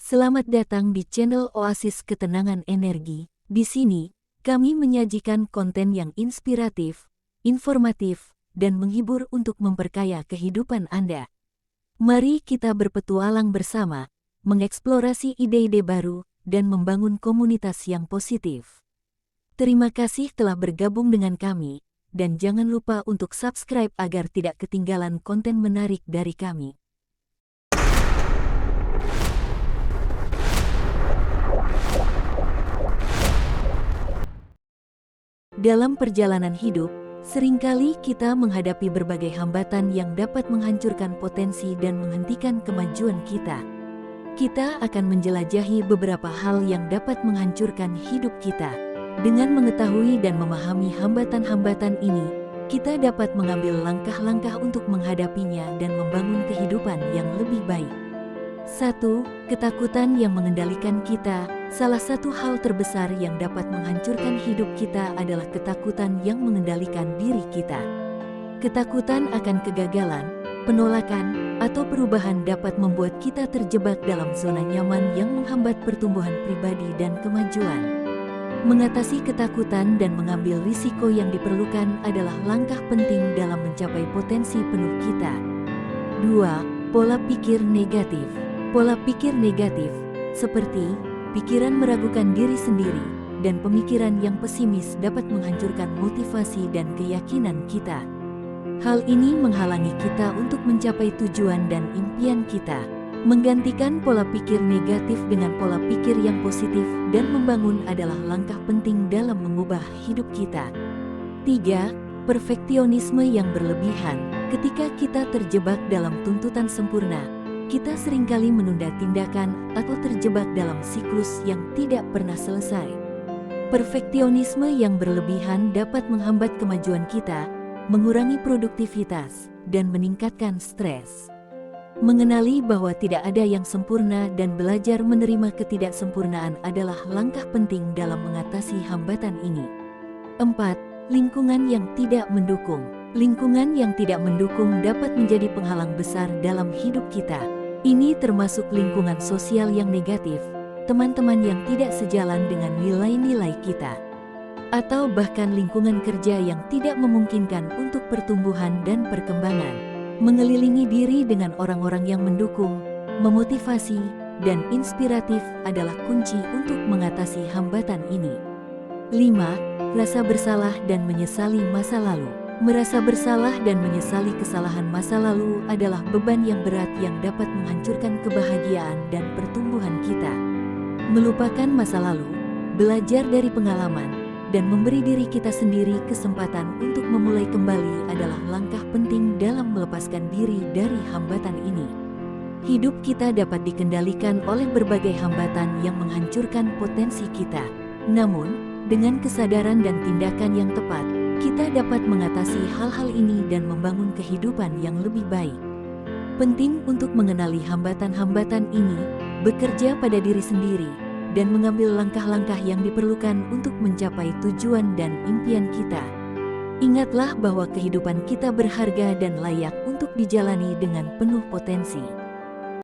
Selamat datang di channel Oasis Ketenangan Energi. Di sini, kami menyajikan konten yang inspiratif, informatif, dan menghibur untuk memperkaya kehidupan Anda. Mari kita berpetualang bersama, mengeksplorasi ide-ide baru, dan membangun komunitas yang positif. Terima kasih telah bergabung dengan kami, dan jangan lupa untuk subscribe agar tidak ketinggalan konten menarik dari kami. Dalam perjalanan hidup, seringkali kita menghadapi berbagai hambatan yang dapat menghancurkan potensi dan menghentikan kemajuan kita. Kita akan menjelajahi beberapa hal yang dapat menghancurkan hidup kita. Dengan mengetahui dan memahami hambatan-hambatan ini, kita dapat mengambil langkah-langkah untuk menghadapinya dan membangun kehidupan yang lebih baik. 1. Ketakutan yang mengendalikan kita. Salah satu hal terbesar yang dapat menghancurkan hidup kita adalah ketakutan yang mengendalikan diri kita. Ketakutan akan kegagalan, penolakan, atau perubahan dapat membuat kita terjebak dalam zona nyaman yang menghambat pertumbuhan pribadi dan kemajuan. Mengatasi ketakutan dan mengambil risiko yang diperlukan adalah langkah penting dalam mencapai potensi penuh kita. 2. Pola pikir negatif. Pola pikir negatif, seperti pikiran meragukan diri sendiri dan pemikiran yang pesimis dapat menghancurkan motivasi dan keyakinan kita. Hal ini menghalangi kita untuk mencapai tujuan dan impian kita. Menggantikan pola pikir negatif dengan pola pikir yang positif dan membangun adalah langkah penting dalam mengubah hidup kita. 3. Perfeksionisme yang berlebihan. Ketika kita terjebak dalam tuntutan sempurna, kita seringkali menunda tindakan atau terjebak dalam siklus yang tidak pernah selesai. Perfeksionisme yang berlebihan dapat menghambat kemajuan kita, mengurangi produktivitas, dan meningkatkan stres. Mengenali bahwa tidak ada yang sempurna dan belajar menerima ketidaksempurnaan adalah langkah penting dalam mengatasi hambatan ini. 4. Lingkungan yang tidak mendukung. Lingkungan yang tidak mendukung dapat menjadi penghalang besar dalam hidup kita. Ini termasuk lingkungan sosial yang negatif, teman-teman yang tidak sejalan dengan nilai-nilai kita, atau bahkan lingkungan kerja yang tidak memungkinkan untuk pertumbuhan dan perkembangan. Mengelilingi diri dengan orang-orang yang mendukung, memotivasi, dan inspiratif adalah kunci untuk mengatasi hambatan ini. 5. Rasa bersalah dan menyesali masa lalu. Merasa bersalah dan menyesali kesalahan masa lalu adalah beban yang berat yang dapat menghancurkan kebahagiaan dan pertumbuhan kita. Melupakan masa lalu, belajar dari pengalaman, dan memberi diri kita sendiri kesempatan untuk memulai kembali adalah langkah penting dalam melepaskan diri dari hambatan ini. Hidup kita dapat dikendalikan oleh berbagai hambatan yang menghancurkan potensi kita. Namun, dengan kesadaran dan tindakan yang tepat, kita dapat mengatasi hal-hal ini dan membangun kehidupan yang lebih baik. Penting untuk mengenali hambatan-hambatan ini, bekerja pada diri sendiri, dan mengambil langkah-langkah yang diperlukan untuk mencapai tujuan dan impian kita. Ingatlah bahwa kehidupan kita berharga dan layak untuk dijalani dengan penuh potensi.